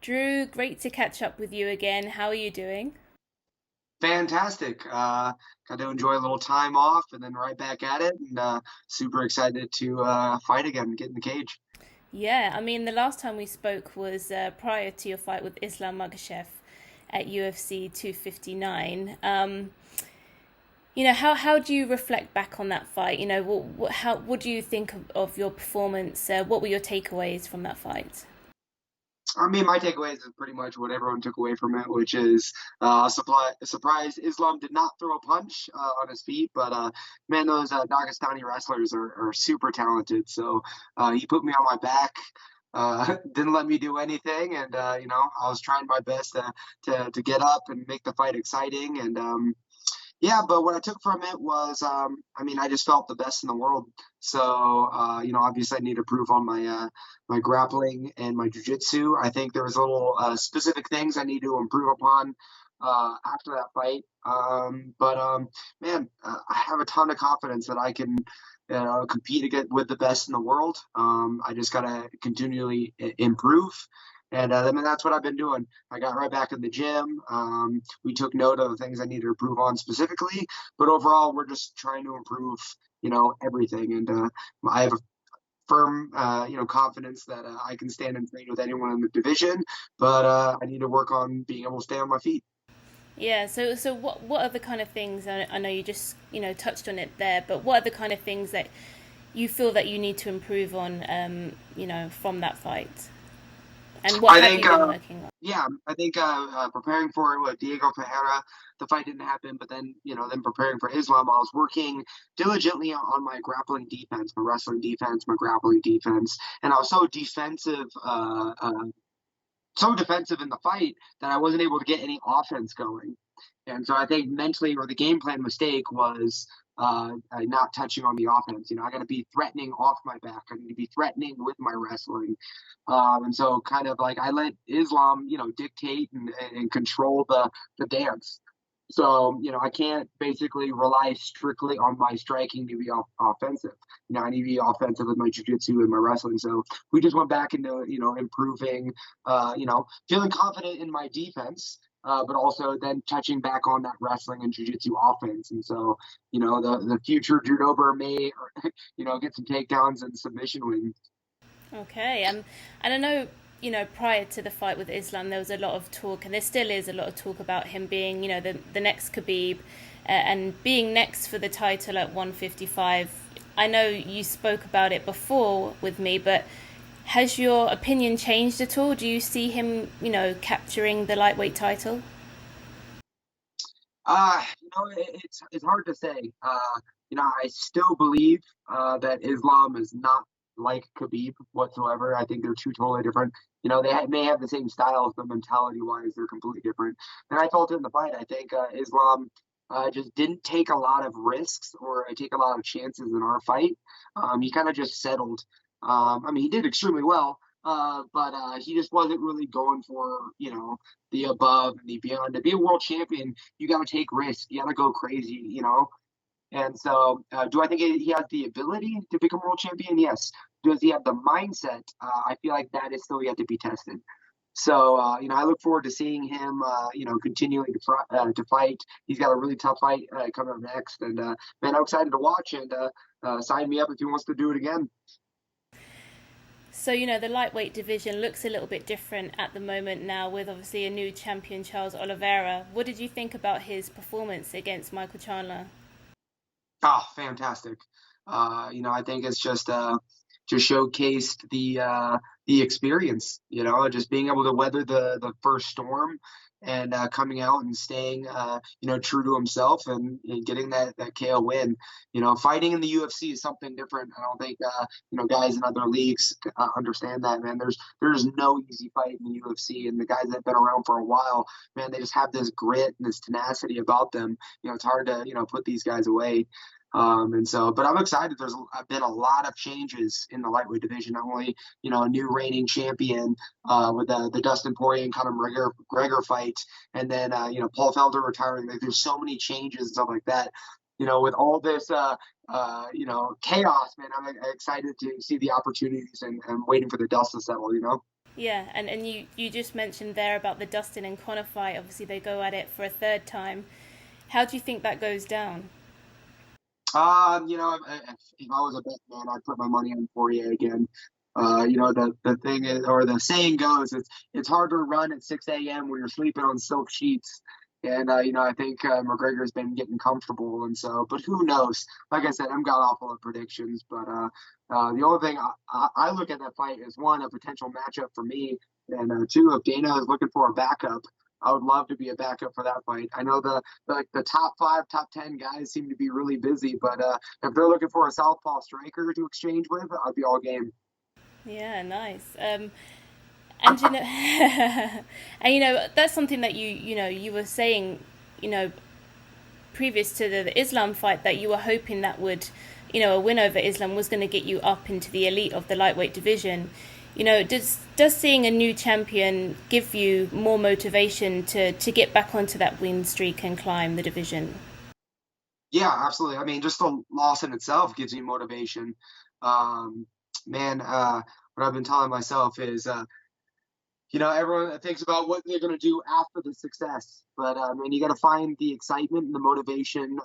Drew, great to catch up with you again. How are you doing? Fantastic. Got to enjoy a little time off and then right back at it. And super excited to fight again, get in the cage. Yeah, I mean, the last time we spoke was prior to your fight with Islam Makhachev at UFC 259. How do you reflect back on that fight? What do you think of your performance? What were your takeaways from that fight? I mean, my takeaways is pretty much what everyone took away from it, which is a surprise. Islam did not throw a punch on his feet, but man, those Dagestani wrestlers are super talented. So he put me on my back. Didn't let me do anything, and I was trying my best to get up and make the fight exciting. And yeah, but what I took from it was, I mean, I just felt the best in the world. So, obviously, I need to improve on my grappling and my jujitsu. I think there was little specific things I need to improve upon after that fight. But man, I have a ton of confidence that I can compete against with the best in the world. I just gotta continually improve. And I mean, that's what I've been doing. I got right back in the gym. We took note of the things I need to improve on specifically, but overall, we're just trying to improve, everything. And I have a firm, confidence that I can stand and train with anyone in the division, but I need to work on being able to stay on my feet. Yeah, so what are the kind of things, I know you just, touched on it there, but what are the kind of things that you feel that you need to improve on, from that fight? And what I have you think, been working on? yeah, I think preparing for what Diego Ferreira, the fight didn't happen, but then preparing for Islam, I was working diligently on my grappling defense, my wrestling defense, my grappling defense, and I was so defensive in the fight that I wasn't able to get any offense going. And so I think mentally, or the game plan mistake was not touching on the offense. I got to be threatening off my back. I need to be threatening with my wrestling. And so kind of like I let Islam, dictate and control the dance. So, I can't basically rely strictly on my striking to be offensive. I need to be offensive with my jiu-jitsu and my wrestling. So we just went back into, improving, feeling confident in my defense, but also then touching back on that wrestling and jiu-jitsu offense. And so, the future Drew Dober may, get some takedowns and submission wins. Okay, and I know, prior to the fight with Islam, there was a lot of talk, and there still is a lot of talk about him being, the next Khabib, and being next for the title at 155. I know you spoke about it before with me, but has your opinion changed at all? Do you see him, capturing the lightweight title? It's hard to say. I still believe that Islam is not like Khabib whatsoever. I think they're two totally different. May have the same styles, but mentality wise, they're completely different. And I felt it in the fight. I think Islam just didn't take a lot of risks or take a lot of chances in our fight. He kind of just settled. I mean, he did extremely well, but he just wasn't really going for, the above and the beyond. To be a world champion, you got to take risks. You got to go crazy. And so, do I think he has the ability to become world champion? Yes. Does he have the mindset? I feel like that is still yet to be tested. So, I look forward to seeing him, continuing to fight. He's got a really tough fight coming up next, and man, I'm excited to watch. And sign me up if he wants to do it again. So, the lightweight division looks a little bit different at the moment now with obviously a new champion, Charles Oliveira. What did you think about his performance against Michael Chandler? Oh, fantastic. I think it's just showcased the experience, just being able to weather the first storm and coming out and staying true to himself and getting that KO win. Fighting in the UFC is something different. I don't think guys in other leagues understand that, man. There's no easy fight in the UFC, and the guys that have been around for a while, man, they just have this grit and this tenacity about them. It's hard to put these guys away. And so, but I'm excited. There's been a lot of changes in the lightweight division. Not only, a new reigning champion with the Dustin Poirier and Conor McGregor fight, and then, Paul Felder retiring. Like, there's so many changes and stuff like that. With all this, chaos, man, I'm excited to see the opportunities and waiting for the dust to settle. Yeah, and you just mentioned there about the Dustin and Conor fight. Obviously, they go at it for a third time. How do you think that goes down? If I was a bet man, I'd put my money on Poirier again. The thing is, or the saying goes, it's hard to run at 6 a.m. when you're sleeping on silk sheets. And I think McGregor's been getting comfortable, and so, but who knows? Like I said, I'm god awful at predictions, but the only thing I look at that fight is one, a potential matchup for me, and two, if Dana is looking for a backup, I would love to be a backup for that fight. I know the top five, top 10 guys seem to be really busy, but if they're looking for a southpaw striker to exchange with, I'd be all game. Yeah, nice. And you know, and that's something that you were saying, you know, previous to the Islam fight that you were hoping that would, a win over Islam was going to get you up into the elite of the lightweight division. Does seeing a new champion give you more motivation to get back onto that win streak and climb the division? Yeah, absolutely. I mean, just the loss in itself gives you motivation. Um, man, what I've been telling myself is everyone thinks about what they're going to do after the success, but man, you got to find the excitement and the motivation.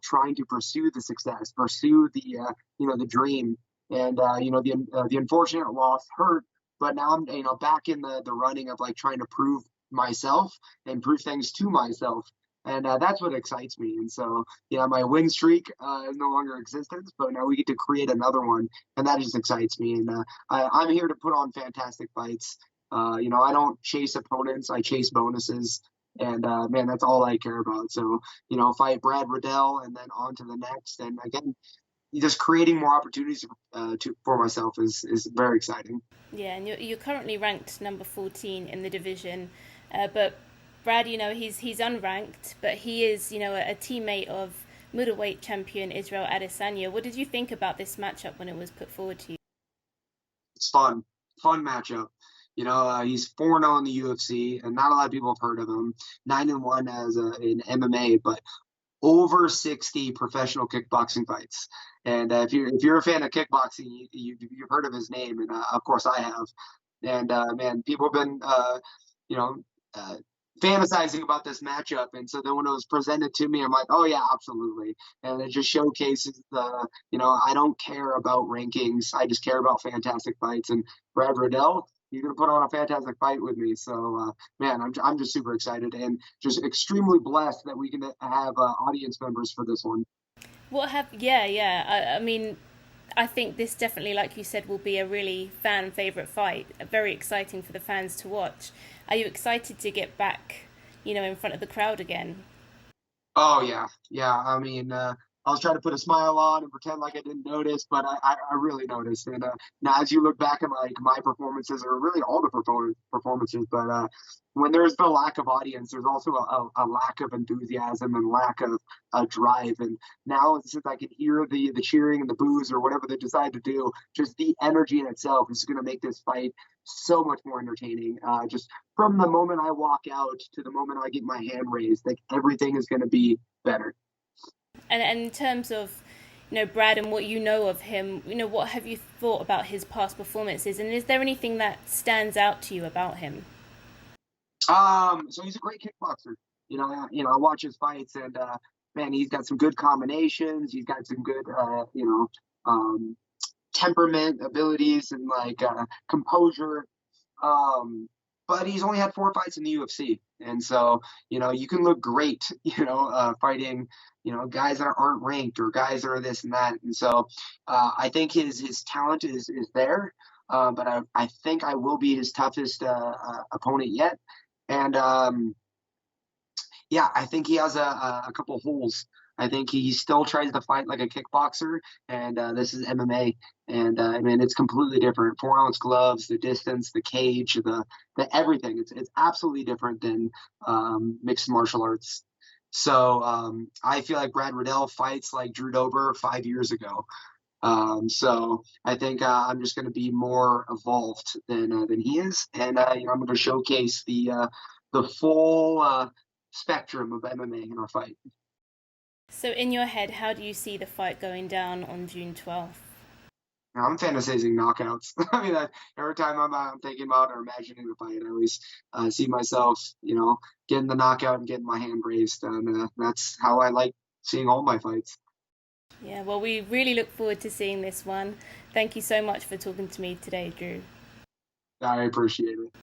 Trying to pursue the success, pursue the dream, and the unfortunate loss hurt, but now I'm back in the running of like trying to prove myself and prove things to myself. And that's what excites me. And so, my win streak is no longer existence, but now we get to create another one, and that just excites me. And I'm here to put on fantastic fights. I don't chase opponents, I chase bonuses. And man, that's all I care about. So, fight Brad Riddell and then on to the next. And again, just creating more opportunities for myself is very exciting. Yeah, and you're currently ranked number 14 in the division, but Brad, he's unranked, but he is a teammate of middleweight champion Israel Adesanya. What did you think about this matchup when it was put forward to you? It's fun matchup. He's 4-0 in the UFC, and not a lot of people have heard of him. 9-1 as in MMA, but over 60 professional kickboxing fights. And if you're a fan of kickboxing, you've heard of his name, and of course I have. And man, people have been you know uh, fantasizing about this matchup, and so then when it was presented to me, I'm like, oh yeah, absolutely. And it just showcases I don't care about rankings, I just care about fantastic fights. And Brad Riddell, you're gonna put on a fantastic fight with me. So man, I'm just super excited and just extremely blessed that we can have audience members for this one. Yeah. I mean, I think this definitely, like you said, will be a really fan favorite fight. Very exciting for the fans to watch. Are you excited to get back, in front of the crowd again? Oh yeah, yeah. I mean, I was trying to put a smile on and pretend like I didn't notice, but I really noticed. And now, as you look back at like my performances, or really all the performances, but when there's the lack of audience, there's also a lack of enthusiasm and lack of drive. And now, since I can hear the cheering and the boos or whatever they decide to do, just the energy in itself is going to make this fight so much more entertaining. Just from the moment I walk out to the moment I get my hand raised, like everything is going to be better. And in terms of, Brad and what you know of him, what have you thought about his past performances? And is there anything that stands out to you about him? So he's a great kickboxer. I watch his fights, and man, he's got some good combinations. He's got some good, temperament, abilities, and like composure. Um, but he's only had 4 fights in the UFC, and so you can look great, fighting, guys that aren't ranked or guys that are this and that. And so I think his talent is there, but I think I will be his toughest opponent yet. And yeah, I think he has a couple of holes. I think he still tries to fight like a kickboxer, and this is MMA, and I mean it's completely different. 4 ounce gloves, the distance, the cage, the everything. It's absolutely different than mixed martial arts. So I feel like Brad Riddell fights like Drew Dober 5 years ago. So I think I'm just going to be more evolved than he is, and I'm going to showcase the full spectrum of MMA in our fight. So, in your head, how do you see the fight going down on June 12th? I'm fantasizing knockouts. I mean, every time I'm thinking about or imagining the fight, I always see myself, getting the knockout and getting my hand raised, and that's how I like seeing all my fights. Yeah, well, we really look forward to seeing this one. Thank you so much for talking to me today, Drew. I appreciate it.